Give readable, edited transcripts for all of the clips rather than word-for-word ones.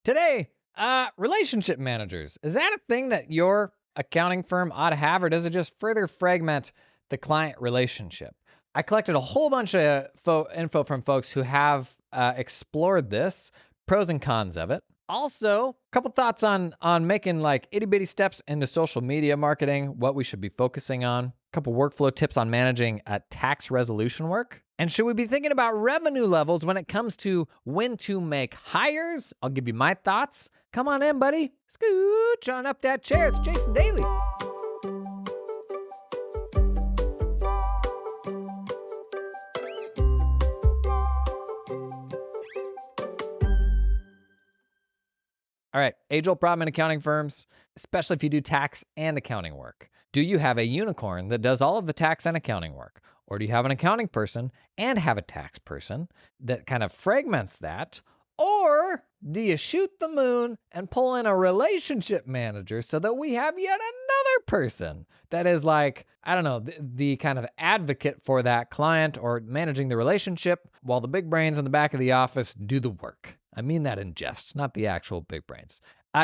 Today, relationship managers. Is that a thing that your accounting firm ought to have, or does it just further fragment the client relationship? I collected a whole bunch of info from folks who have explored this, pros and cons of it. Also, a couple thoughts on making like itty bitty steps into social media marketing, what we should be focusing on. A couple workflow tips on managing tax resolution work. And should we be thinking about revenue levels when it comes to when to make hires? I'll give you my thoughts. Come on in, buddy. Scooch on up that chair. It's Jason Daly. All right, age-old problem in accounting firms, especially if you do tax and accounting work. Do you have a unicorn that does all of the tax and accounting work? Or do you have an accounting person and have a tax person that kind of fragments that? Or do you shoot the moon and pull in a relationship manager so that we have yet another person that is like, I don't know, the kind of advocate for that client or managing the relationship while the big brains in the back of the office do the work? I mean that in jest, not the actual big brains.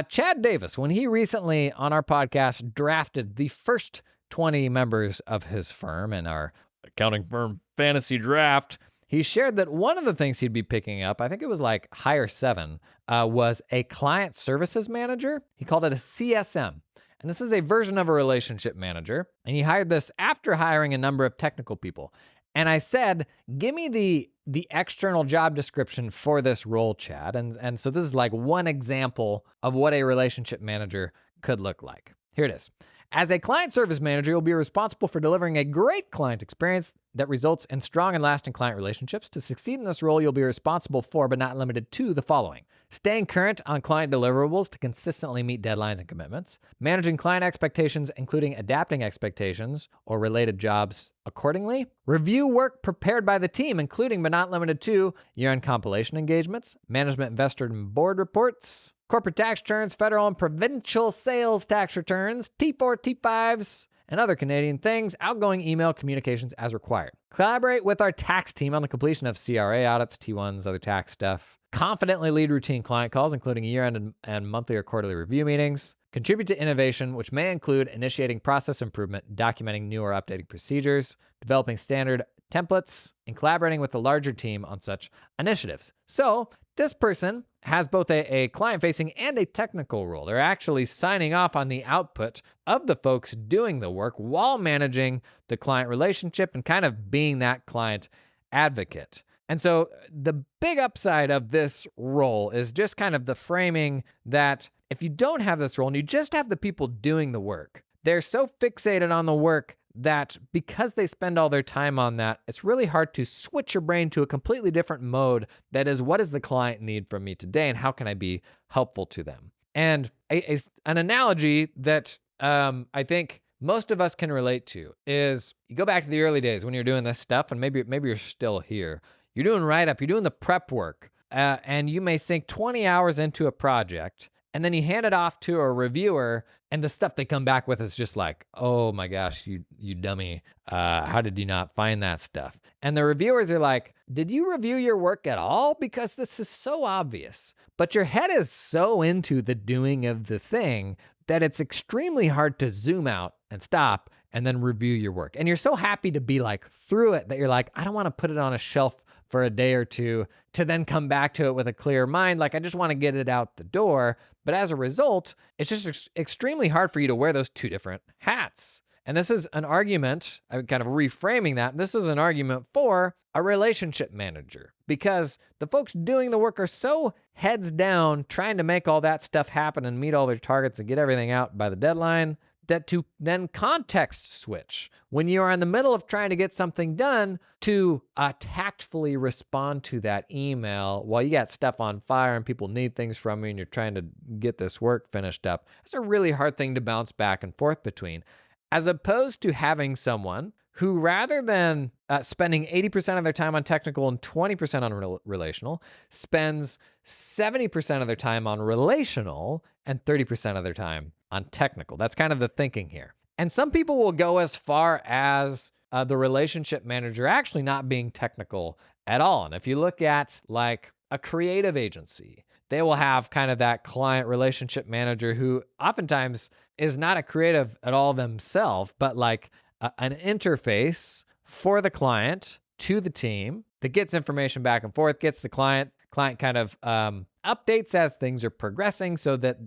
Chad Davis, when he recently on our podcast drafted the first 20 members of his firm in our accounting firm fantasy draft, he shared that one of the things he'd be picking up, I think it was like hire 7, was a client services manager. He called it a CSM. And this is a version of a relationship manager. And he hired this after hiring a number of technical people. And I said, give me the external job description for this role, Chad. And so this is like one example of what a relationship manager could look like. Here it is. As a client service manager, you'll be responsible for delivering a great client experience that results in strong and lasting client relationships. To succeed in this role, you'll be responsible for, but not limited to, the following: staying current on client deliverables to consistently meet deadlines and commitments, managing client expectations, including adapting expectations or related jobs accordingly, review work prepared by the team, including but not limited to year-end compilation engagements, management, investor, and board reports, corporate tax returns, federal and provincial sales tax returns, T4, T5s, and other Canadian things, outgoing email communications as required. Collaborate with our tax team on the completion of CRA audits, T1s, other tax stuff. Confidently lead routine client calls, including year-end and monthly or quarterly review meetings. Contribute to innovation, which may include initiating process improvement, documenting new or updating procedures, developing standard templates, and collaborating with the larger team on such initiatives. So this person has both a client-facing and a technical role. They're actually signing off on the output of the folks doing the work while managing the client relationship and kind of being that client advocate. And so the big upside of this role is just kind of the framing that if you don't have this role and you just have the people doing the work, they're so fixated on the work that because they spend all their time on that, it's really hard to switch your brain to a completely different mode that is, what does the client need from me today and how can I be helpful to them? And an analogy that I think most of us can relate to is you go back to the early days when you're doing this stuff, and maybe you're still here. You're doing write-up, you're doing the prep work, and you may sink 20 hours into a project, and then you hand it off to a reviewer, and the stuff they come back with is just like, oh my gosh, you dummy. How did you not find that stuff? And the reviewers are like, did you review your work at all? Because this is so obvious. But your head is so into the doing of the thing that it's extremely hard to zoom out and stop and then review your work. And you're so happy to be like through it that you're like, I don't want to put it on a shelf for a day or two to then come back to it with a clear mind. Like, I just want to get it out the door. But as a result, it's just extremely hard for you to wear those two different hats. And this is an argument, I'm kind of reframing that. This is an argument for a relationship manager, because the folks doing the work are so heads down trying to make all that stuff happen and meet all their targets and get everything out by the deadline, that to then context switch when you are in the middle of trying to get something done to tactfully respond to that email while you got stuff on fire and people need things from you and you're trying to get this work finished up. It's a really hard thing to bounce back and forth between, as opposed to having someone who, rather than spending 80% of their time on technical and 20% on relational, spends 70% of their time on relational and 30% of their time on technical. That's kind of the thinking here. And some people will go as far as the relationship manager actually not being technical at all. And if you look at like a creative agency they will have kind of that client relationship manager who oftentimes is not a creative at all themselves, but like an interface for the client to the team that gets information back and forth, gets the client kind of updates as things are progressing, so that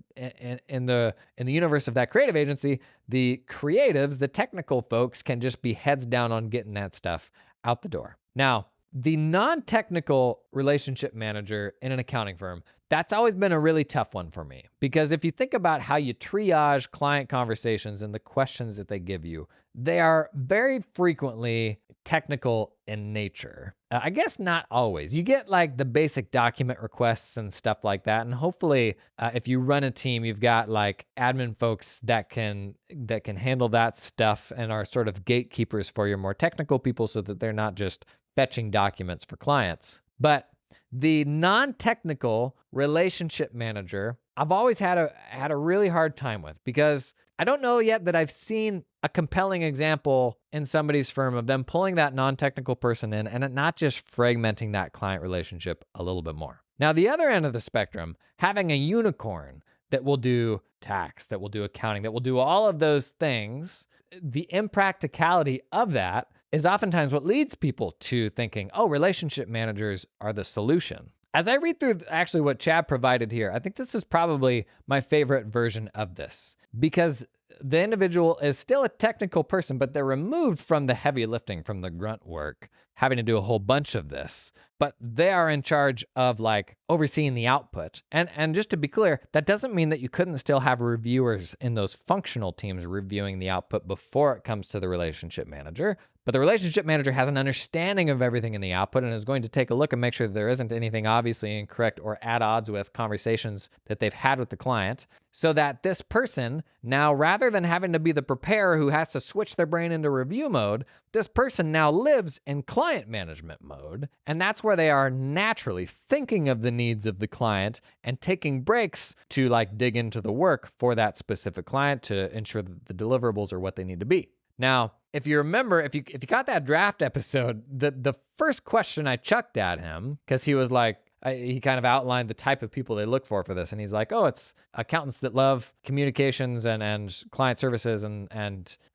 in the universe of that creative agency, the creatives, the technical folks, can just be heads down on getting that stuff out the door. Now, the non-technical relationship manager in an accounting firm, that's always been a really tough one for me, because if you think about how you triage client conversations and the questions that they give you, they are very frequently technical in nature. I guess not always. You get like the basic document requests and stuff like that. And hopefully, if you run a team, you've got like admin folks that can handle that stuff and are sort of gatekeepers for your more technical people, so that they're not just fetching documents for clients. But the non-technical relationship manager, I've always had a really hard time with, because I don't know yet that I've seen a compelling example in somebody's firm of them pulling that non-technical person in and not just fragmenting that client relationship a little bit more. Now, the other end of the spectrum, having a unicorn that will do tax, that will do accounting, that will do all of those things, the impracticality of that is oftentimes what leads people to thinking, oh, relationship managers are the solution. As I read through actually what Chad provided here, I think this is probably my favorite version of this, because the individual is still a technical person, but they're removed from the heavy lifting, from the grunt work, having to do a whole bunch of this. But they are in charge of like overseeing the output. And just to be clear, that doesn't mean that you couldn't still have reviewers in those functional teams reviewing the output before it comes to the relationship manager. But the relationship manager has an understanding of everything in the output and is going to take a look and make sure that there isn't anything obviously incorrect or at odds with conversations that they've had with the client, so that this person now, rather than having to be the preparer who has to switch their brain into review mode, this person now lives in client management mode. And that's where they are naturally thinking of the needs of the client and taking breaks to like dig into the work for that specific client to ensure that the deliverables are what they need to be. Now, if you remember, if you got that draft episode, the first question I chucked at him, because he was like, he kind of outlined the type of people they look for this. And he's like, oh, it's accountants that love communications and client services and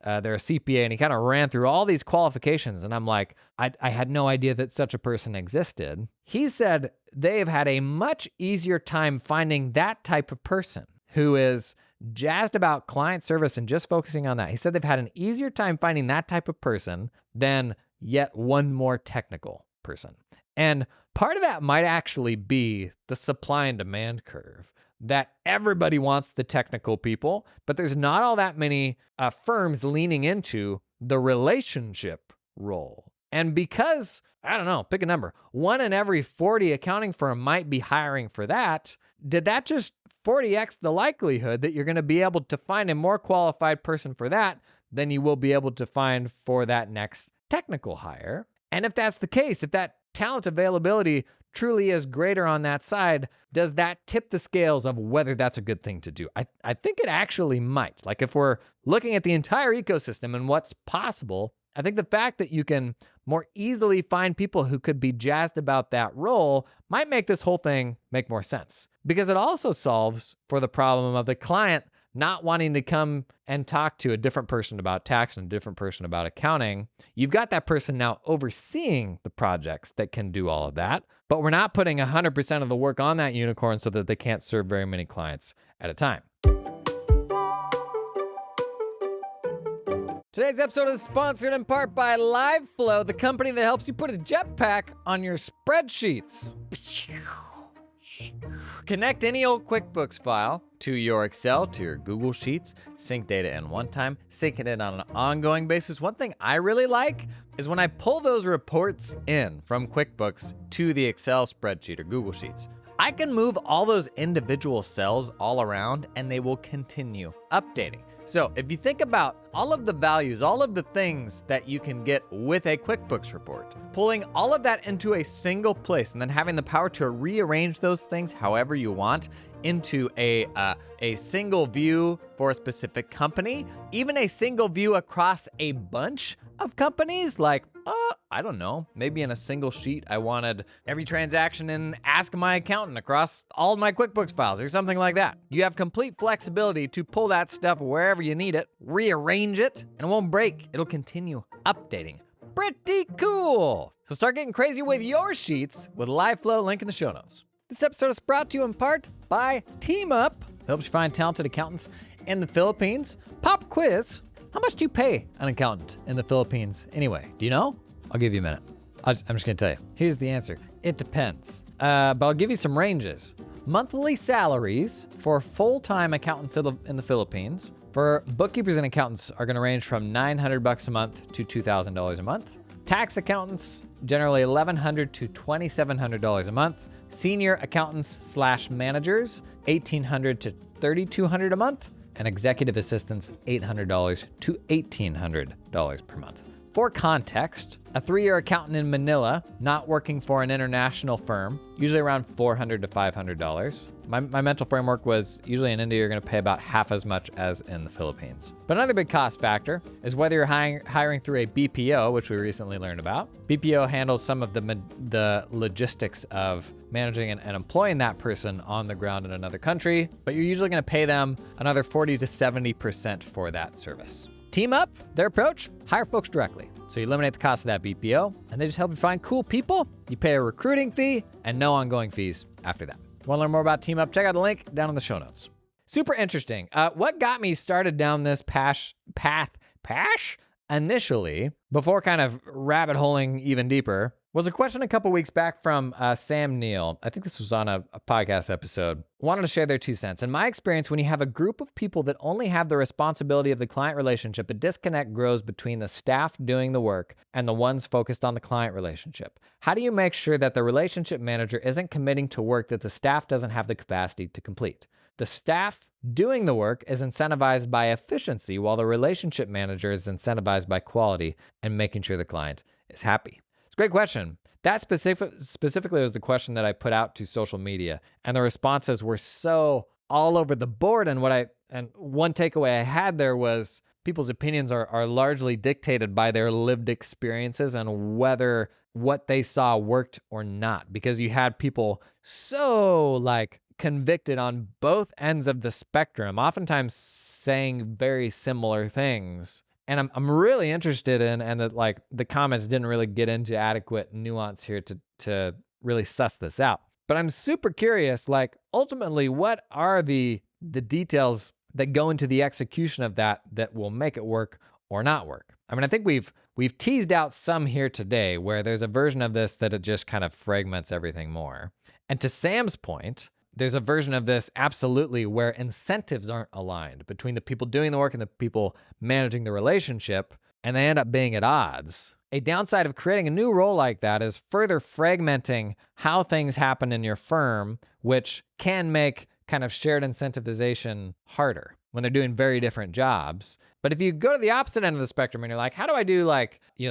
they're a CPA. And he kind of ran through all these qualifications. And I'm like, I had no idea that such a person existed. He said they have had a much easier time finding that type of person who is jazzed about client service and just focusing on that. He said they've had an easier time finding that type of person than yet one more technical person. And part of that might actually be the supply and demand curve, that everybody wants the technical people, but there's not all that many firms leaning into the relationship role. And because, I don't know, pick a number, 1 in every 40 accounting firm might be hiring for that, did that just 40x the likelihood that you're going to be able to find a more qualified person for that than you will be able to find for that next technical hire? And if that's the case, if that talent availability truly is greater on that side, does that tip the scales of whether that's a good thing to do? I think it actually might. Like if we're looking at the entire ecosystem and what's possible, I think the fact that you can more easily find people who could be jazzed about that role might make this whole thing make more sense, because it also solves for the problem of the client not wanting to come and talk to a different person about tax and a different person about accounting. You've got that person now overseeing the projects that can do all of that, but we're not putting 100% of the work on that unicorn so that they can't serve very many clients at a time. Today's episode is sponsored in part by LiveFlow, the company that helps you put a jetpack on your spreadsheets. Connect any old QuickBooks file to your Excel, to your Google Sheets, sync data in one time, sync it in on an ongoing basis. One thing I really like is when I pull those reports in from QuickBooks to the Excel spreadsheet or Google Sheets, I can move all those individual cells all around and they will continue updating. So if you think about all of the values, all of the things that you can get with a QuickBooks report, pulling all of that into a single place and then having the power to rearrange those things however you want into a single view for a specific company, even a single view across a bunch of companies, like, I don't know. Maybe in a single sheet, I wanted every transaction in Ask My Accountant across all of my QuickBooks files or something like that. You have complete flexibility to pull that stuff wherever you need it, rearrange it, and it won't break. It'll continue updating. Pretty cool. So start getting crazy with your sheets with LiveFlow, link in the show notes. This episode is brought to you in part by TeamUp. Helps you find talented accountants in the Philippines. Pop quiz. How much do you pay an accountant in the Philippines anyway? Do you know? I'll give you a minute. I'm just gonna tell you. Here's the answer. It depends. But I'll give you some ranges. Monthly salaries for full-time accountants in the Philippines for bookkeepers and accountants are gonna range from $900 a month to $2,000 a month. Tax accountants, generally $1,100 to $2,700 a month. Senior accountants / managers, $1,800 to $3,200 a month. And executive assistants, $800 to $1,800 per month. For context, a 3-year accountant in Manila, not working for an international firm, usually around $400 to $500. My mental framework was usually in India, you're gonna pay about half as much as in the Philippines. But another big cost factor is whether you're hiring through a BPO, which we recently learned about. BPO handles some of the logistics of managing and employing that person on the ground in another country, but you're usually gonna pay them another 40 to 70% for that service. TeamUp, their approach, hire folks directly. So you eliminate the cost of that BPO, and they just help you find cool people. You pay a recruiting fee, and no ongoing fees after that. Want to learn more about TeamUp? Check out the link down in the show notes. Super interesting. What got me started down this path initially, before kind of rabbit holing even deeper, was a question a couple weeks back from Sam Neill. I think this was on a podcast episode. Wanted to share their 2 cents. In my experience, when you have a group of people that only have the responsibility of the client relationship, a disconnect grows between the staff doing the work and the ones focused on the client relationship. How do you make sure that the relationship manager isn't committing to work that the staff doesn't have the capacity to complete? The staff doing the work is incentivized by efficiency, while the relationship manager is incentivized by quality and making sure the client is happy. Great question. That specifically was the question that I put out to social media, and the responses were so all over the board. And one takeaway I had there was people's opinions are largely dictated by their lived experiences and whether what they saw worked or not. Because you had people so convicted on both ends of the spectrum, oftentimes saying very similar things. And I'm really interested in, and that the comments didn't really get into adequate nuance here to really suss this out. But I'm super curious, ultimately, what are the details that go into the execution of that will make it work or not work? I mean, I think we've teased out some here today where there's a version of this that it just kind of fragments everything more. And to Sam's point, there's a version of this absolutely where incentives aren't aligned between the people doing the work and the people managing the relationship, and they end up being at odds. A downside of creating a new role like that is further fragmenting how things happen in your firm, which can make kind of shared incentivization harder when they're doing very different jobs. But if you go to the opposite end of the spectrum and you're like, how do I do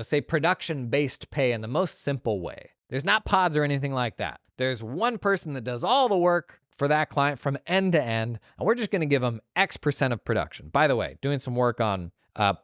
say production-based pay in the most simple way? There's not pods or anything like that. There's one person that does all the work for that client from end to end, and we're just going to give them X% of production. By the way, doing some work on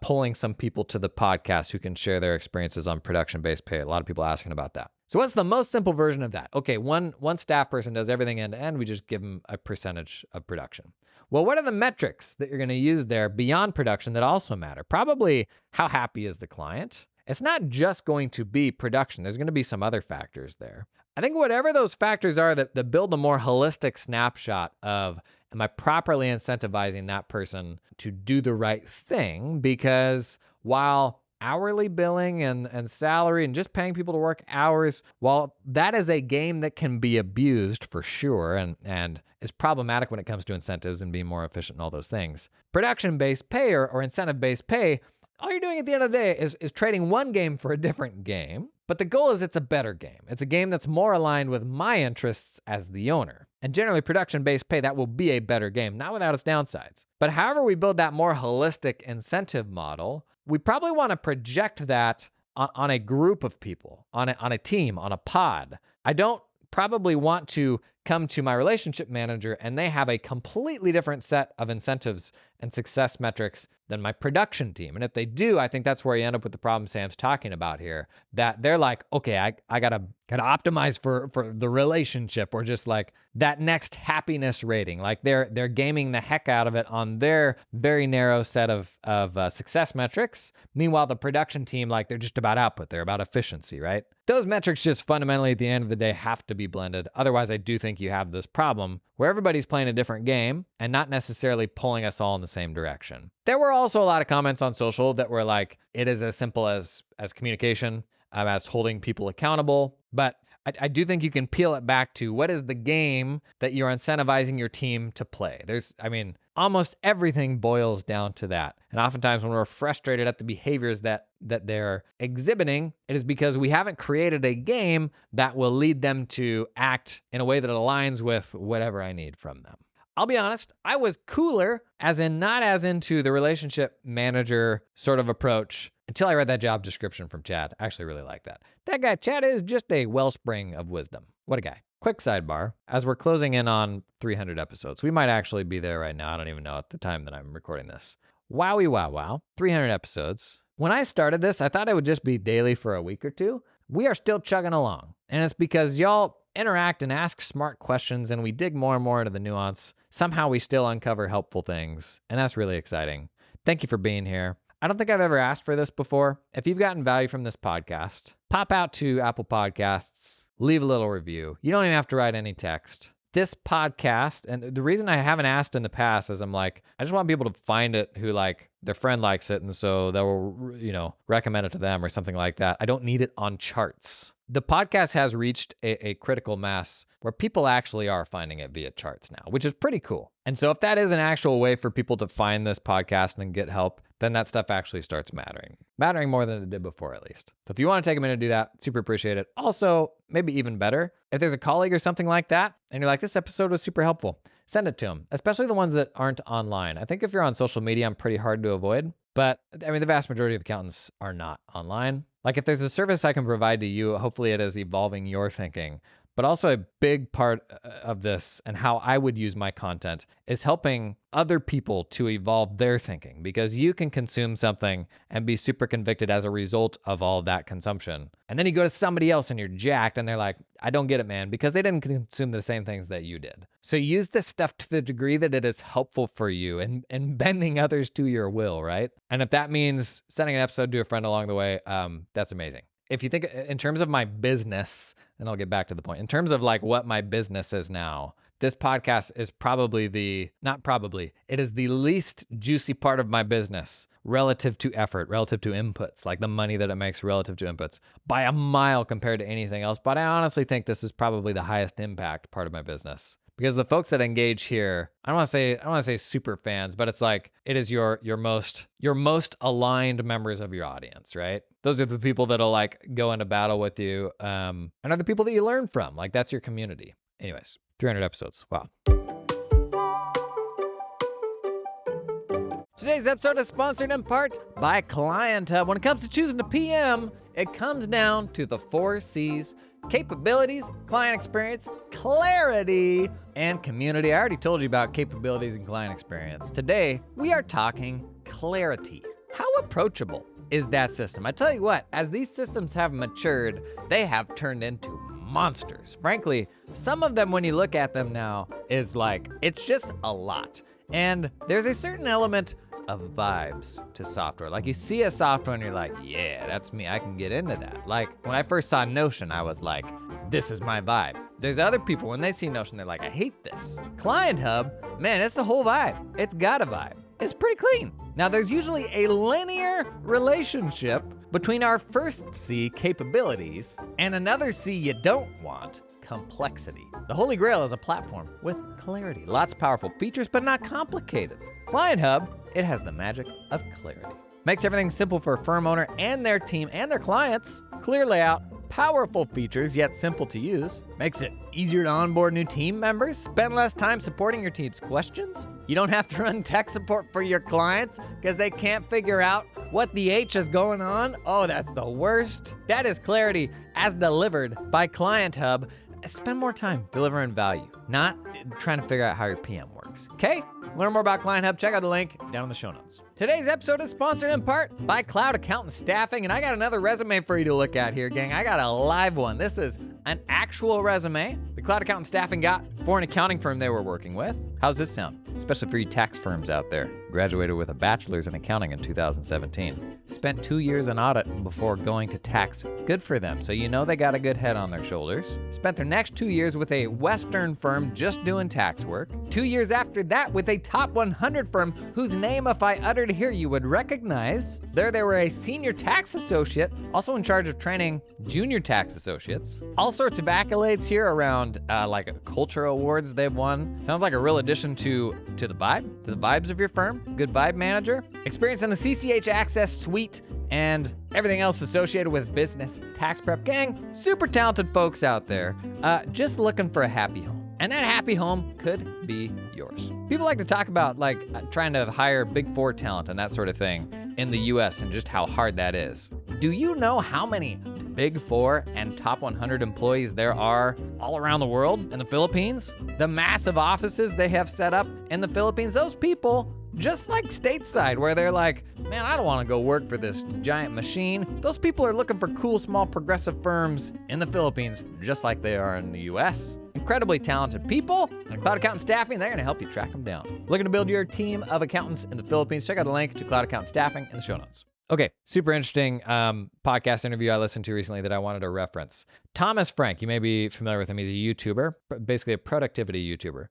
pulling some people to the podcast who can share their experiences on production-based pay. A lot of people asking about that. So what's the most simple version of that? Okay, one staff person does everything end to end. We just give them a percentage of production. Well, what are the metrics that you're going to use there beyond production that also matter? Probably how happy is the client? It's not just going to be production. There's going to be some other factors there. I think whatever those factors are that build a more holistic snapshot of, am I properly incentivizing that person to do the right thing? Because while hourly billing and salary and just paying people to work hours, while that is a game that can be abused for sure and is problematic when it comes to incentives and being more efficient and all those things, production-based pay or incentive-based pay, all you're doing at the end of the day is trading one game for a different game. But the goal is it's a better game. It's a game that's more aligned with my interests as the owner. And generally, production-based pay, that will be a better game, not without its downsides. But however we build that more holistic incentive model, we probably want to project that on a group of people, on a team, on a pod. I don't probably want to come to my relationship manager and they have a completely different set of incentives and success metrics than my production team. And if they do, I think that's where you end up with the problem Sam's talking about here, that they're like, okay, I gotta optimize for the relationship, or just like that next happiness rating. Like they're gaming the heck out of it on their very narrow set of success metrics. Meanwhile, the production team, like they're just about output, they're about efficiency, right? Those metrics just fundamentally at the end of the day have to be blended. Otherwise, I do think you have this problem where everybody's playing a different game and not necessarily pulling us all in the same direction. There were also a lot of comments on social that were like, it is as simple as communication, as holding people accountable. But I do think you can peel it back to what is the game that you're incentivizing your team to play. Almost everything boils down to that. And oftentimes when we're frustrated at the behaviors that they're exhibiting, it is because we haven't created a game that will lead them to act in a way that aligns with whatever I need from them. I'll be honest, I was cooler, as in not as into the relationship manager sort of approach, until I read that job description from Chad. I actually really like that. That guy, Chad, is just a wellspring of wisdom. What a guy. Quick sidebar, as we're closing in on 300 episodes, we might actually be there right now. I don't even know at the time that I'm recording this. Wowie wow, 300 episodes. When I started this, I thought it would just be daily for a week or two. We are still chugging along. And it's because y'all interact and ask smart questions, and we dig more and more into the nuance. Somehow we still uncover helpful things, and that's really exciting. Thank you for being here. I don't think I've ever asked for this before. If you've gotten value from this podcast, pop out to Apple Podcasts, leave a little review. You don't even have to write any text. This podcast, and the reason I haven't asked in the past is I'm like, I just want people to find it who like their friend likes it, and so they'll, recommend it to them or something like that. I don't need it on charts. The podcast has reached a critical mass where people actually are finding it via charts now, which is pretty cool. And so if that is an actual way for people to find this podcast and get help, then that stuff actually starts mattering more than it did before, at least. So if you want to take a minute to do that, super appreciate it. Also, maybe even better, if there's a colleague or something like that, and you're like, this episode was super helpful, send it to them, especially the ones that aren't online. I think if you're on social media, I'm pretty hard to avoid. But the vast majority of accountants are not online. Like if there's a service I can provide to you, hopefully it is evolving your thinking. But also a big part of this and how I would use my content is helping other people to evolve their thinking, because you can consume something and be super convicted as a result of all that consumption. And then you go to somebody else and you're jacked and they're like, I don't get it, man, because they didn't consume the same things that you did. So use this stuff to the degree that it is helpful for you and bending others to your will, right? And if that means sending an episode to a friend along the way, that's amazing. If you think in terms of my business, and I'll get back to the point, in terms of like what my business is now, this podcast is it is the least juicy part of my business relative to effort, relative to inputs, like the money that it makes relative to inputs by a mile compared to anything else. But I honestly think this is probably the highest impact part of my business. Because the folks that engage here, I don't want to say super fans, but it's like it is your most aligned members of your audience, right? Those are the people that'll like go into battle with you, and are the people that you learn from. Like that's your community. Anyways, 300 episodes. Wow. Today's episode is sponsored in part by Client Hub. When it comes to choosing a PM, it comes down to the 4 C's: capabilities, client experience, clarity, and community. I already told you about capabilities and client experience. Today, we are talking clarity. How approachable is that system? I tell you what, as these systems have matured, they have turned into monsters. Frankly, some of them, when you look at them now, is like, it's just a lot. And there's a certain element of vibes to software. Like you see a software and you're like, yeah, that's me. I can get into that. Like when I first saw Notion, I was like, this is my vibe. There's other people, when they see Notion, they're like, I hate this. Client Hub, man, it's the whole vibe. It's got a vibe. It's pretty clean. Now there's usually a linear relationship between our first C, capabilities, and another C you don't want, complexity. The Holy Grail is a platform with clarity. Lots of powerful features, but not complicated. Client Hub, it has the magic of clarity. Makes everything simple for a firm owner and their team and their clients. Clear layout, powerful features, yet simple to use. Makes it easier to onboard new team members. Spend less time supporting your team's questions. You don't have to run tech support for your clients because they can't figure out what the H is going on. Oh, that's the worst. That is clarity as delivered by Client Hub. spend more time delivering value, not trying to figure out how your PM works. Okay? Learn more about Client Hub. Check out the link down in the show notes. Today's episode is sponsored in part by Cloud Accountant Staffing, and I got another resume for you to look at here, gang. I got a live one. This is an actual resume the Cloud Accountant Staffing got for an accounting firm they were working with. How's this sound? Especially for you tax firms out there. Graduated with a bachelor's in accounting in 2017. Spent 2 years in audit before going to tax. Good for them. So you know they got a good head on their shoulders. Spent their next 2 years with a Western firm just doing tax work. 2 years after that with a top 100 firm whose name, if I uttered here, you would recognize. There they were a senior tax associate, also in charge of training junior tax associates. All sorts of accolades here around like culture awards they've won. Sounds like a real addition to the vibes of your firm. Good vibe manager. Experience in the CCH Access suite and everything else associated with business tax prep. Gang, super talented folks out there just looking for a happy home. And that happy home could be yours. People like to talk about trying to hire Big Four talent and that sort of thing in the US and just how hard that is. Do you know how many Big Four and top 100 employees there are all around the world? In the Philippines, the massive offices they have set up in the Philippines, those people, just like stateside, where they're like, man, I don't want to go work for this giant machine. Those people are looking for cool, small, progressive firms in the Philippines, just like they are in the US. Incredibly talented people, and Cloud Accountant Staffing, they're gonna help you track them down. Looking to build your team of accountants in the Philippines? Check out the link to Cloud Accountant Staffing in the show notes. Okay, super interesting podcast interview I listened to recently that I wanted to reference. Thomas Frank, you may be familiar with him. He's a YouTuber, basically a productivity YouTuber.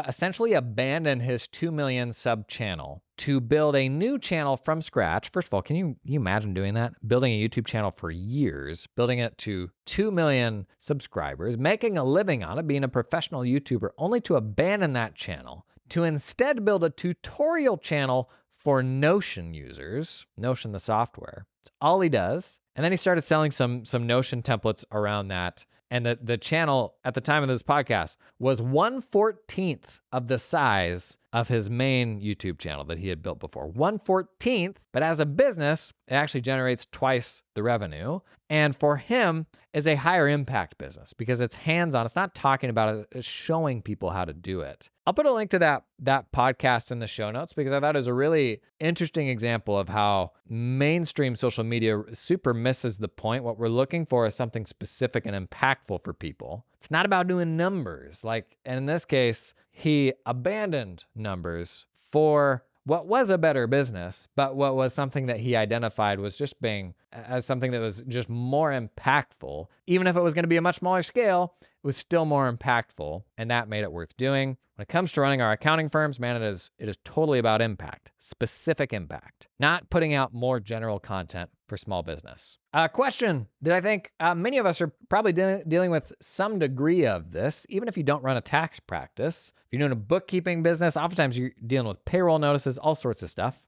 Essentially abandoned his 2 million sub channel to build a new channel from scratch. First of all, can you imagine doing that? Building a YouTube channel for years, building it to 2 million subscribers, making a living on it, being a professional YouTuber, only to abandon that channel to instead build a tutorial channel for Notion users, Notion the software. It's all he does. And then he started selling some Notion templates around that. And the channel at the time of this podcast was 1/14 of the size of his main YouTube channel that he had built before. 1/14, but as a business, it actually generates twice the revenue. And for him, is a higher impact business because it's hands-on. It's not talking about it, it's showing people how to do it. I'll put a link to that podcast in the show notes because I thought it was a really interesting example of how mainstream social media super misses the point. What we're looking for is something specific and impactful for people. It's not about doing numbers. And in this case, he abandoned numbers for what was a better business, but what was something that he identified was just being as something that was just more impactful. Even if it was going to be a much smaller scale, it was still more impactful, and that made it worth doing. When it comes to running our accounting firms, man, it is totally about impact, specific impact, not putting out more general content for small business. A question that I think many of us are probably dealing with some degree of this, even if you don't run a tax practice. If you're doing a bookkeeping business, oftentimes you're dealing with payroll notices, all sorts of stuff.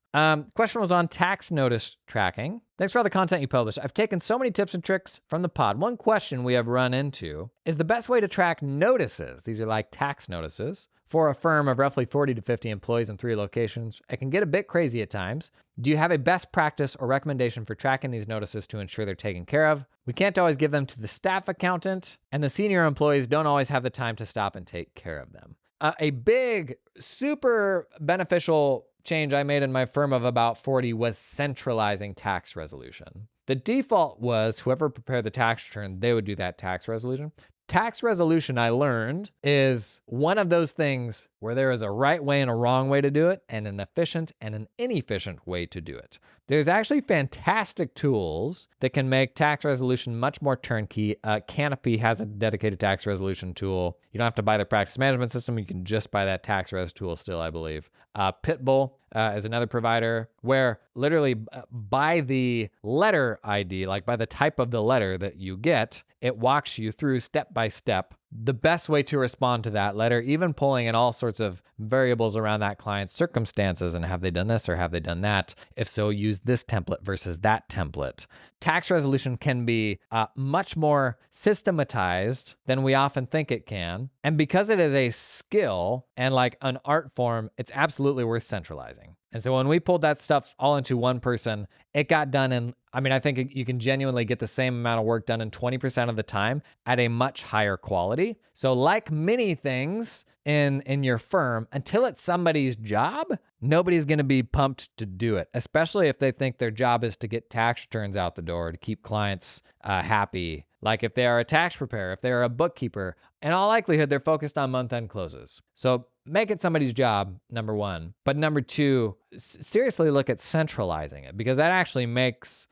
Question was on tax notice tracking. Thanks for all the content you publish. I've taken so many tips and tricks from the pod. One question we have run into is the best way to track notices. These are like tax notices for a firm of roughly 40 to 50 employees in 3 locations. It can get a bit crazy at times. Do you have a best practice or recommendation for tracking these notices to ensure they're taken care of? We can't always give them to the staff accountant, and the senior employees don't always have the time to stop and take care of them. A big, super beneficial change I made in my firm of about 40 was centralizing tax resolution. The default was whoever prepared the tax return, they would do that tax resolution. Tax resolution, I learned, is one of those things where there is a right way and a wrong way to do it, and an efficient and an inefficient way to do it. There's actually fantastic tools that can make tax resolution much more turnkey. Canopy has a dedicated tax resolution tool. You don't have to buy their practice management system. You can just buy that tax res tool still, I believe. Pitbull is another provider where literally by the letter ID, like by the type of the letter that you get, it walks you through step by step the best way to respond to that letter, even pulling in all sorts of variables around that client's circumstances and have they done this or have they done that? If so, use this template versus that template. Tax resolution can be much more systematized than we often think it can. And because it is a skill and like an art form, it's absolutely worth centralizing. And so when we pulled that stuff all into one person, it got done in, I think you can genuinely get the same amount of work done in 20% of the time at a much higher quality. So like many things in your firm, until it's somebody's job, nobody's going to be pumped to do it, especially if they think their job is to get tax returns out the door, to keep clients happy. Like if they are a tax preparer, if they're a bookkeeper, in all likelihood, they're focused on month-end closes. So make it somebody's job, number one. But number two, seriously look at centralizing it, because that actually makes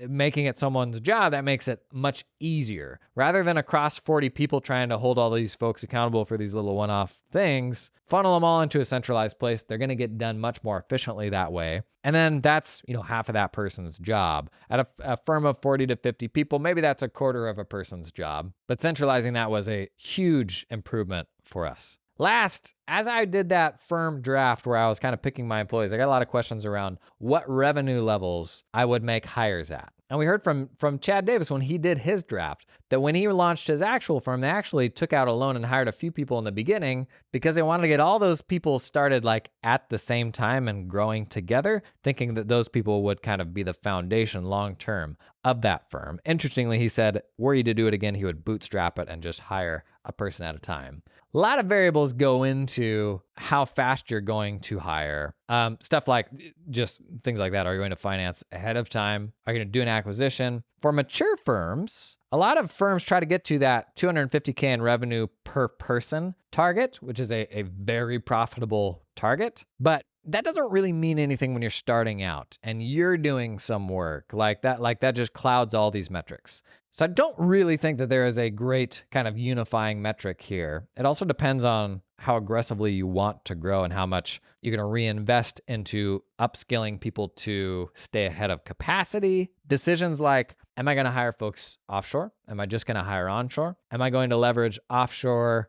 making it someone's job, that makes it much easier. Rather than across 40 people trying to hold all these folks accountable for these little one-off things, funnel them all into a centralized place. They're going to get done much more efficiently that way. And then that's, half of that person's job. At a firm of 40 to 50 people, maybe that's a quarter of a person's job. But centralizing that was a huge improvement for us. Last, as I did that firm draft where I was kind of picking my employees, I got a lot of questions around what revenue levels I would make hires at. And we heard from Chad Davis when he did his draft that when he launched his actual firm, they actually took out a loan and hired a few people in the beginning because they wanted to get all those people started like at the same time and growing together, thinking that those people would kind of be the foundation long term of that firm. Interestingly, he said, were he to do it again, he would bootstrap it and just hire a person at a time. A lot of variables go into how fast you're going to hire. Stuff like just things like that. Are you going to finance ahead of time? Are you going to do an acquisition? For mature firms, a lot of firms try to get to that $250K in revenue per person target, which is a very profitable target. But that doesn't really mean anything when you're starting out and you're doing some work like that just clouds all these metrics. So I don't really think that there is a great kind of unifying metric here. It also depends on how aggressively you want to grow and how much you're going to reinvest into upskilling people to stay ahead of capacity. Decisions like, am I going to hire folks offshore? Am I just going to hire onshore? Am I going to leverage outsourced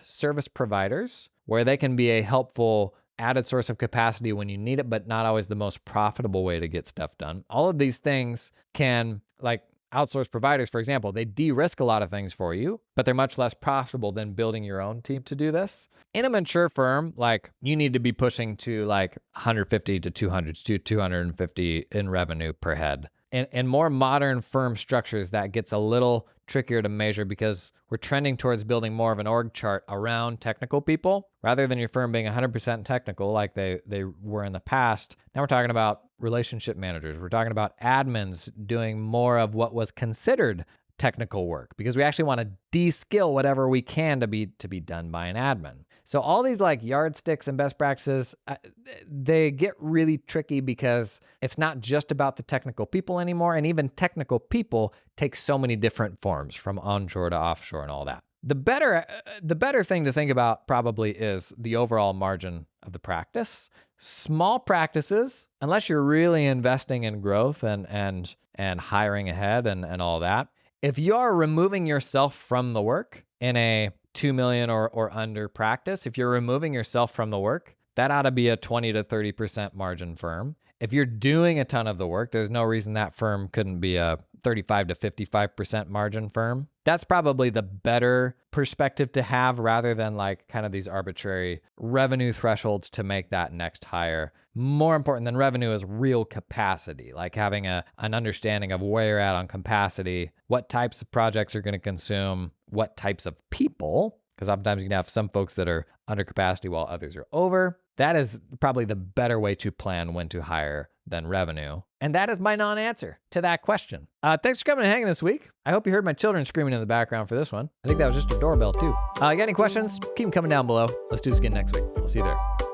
service providers where they can be a helpful added source of capacity when you need it, but not always the most profitable way to get stuff done. All of these things can, like outsourced providers, for example, they de-risk a lot of things for you, but they're much less profitable than building your own team to do this. In a mature firm, like you need to be pushing to like 150 to 200 to 250 in revenue per head. In more modern firm structures, that gets a little trickier to measure because we're trending towards building more of an org chart around technical people rather than your firm being 100% technical like they were in the past. Now we're talking about relationship managers. We're talking about admins doing more of what was considered technical work because we actually want to de-skill whatever we can to be done by an admin. So all these like yardsticks and best practices, they get really tricky because it's not just about the technical people anymore. And even technical people take so many different forms from onshore to offshore and all that. The better thing to think about probably is the overall margin of the practice. Small practices, unless you're really investing in growth and hiring ahead and all that, if you are removing yourself from the work in a 2 million or under practice, if you're removing yourself from the work, that ought to be a 20 to 30% margin firm. If you're doing a ton of the work, there's no reason that firm couldn't be a 35 to 55% margin firm. That's probably the better perspective to have rather than like kind of these arbitrary revenue thresholds to make that next hire. More important than revenue is real capacity, like having an understanding of where you're at on capacity, what types of projects are going to consume, what types of people, because oftentimes you can have some folks that are under capacity while others are over. That is probably the better way to plan when to hire than revenue. And that is my non-answer to that question. Thanks for coming and hanging this week. I hope you heard my children screaming in the background for this one. I think that was just a doorbell too. You got any questions? Keep them coming down below. Let's do this again next week. We'll see you there.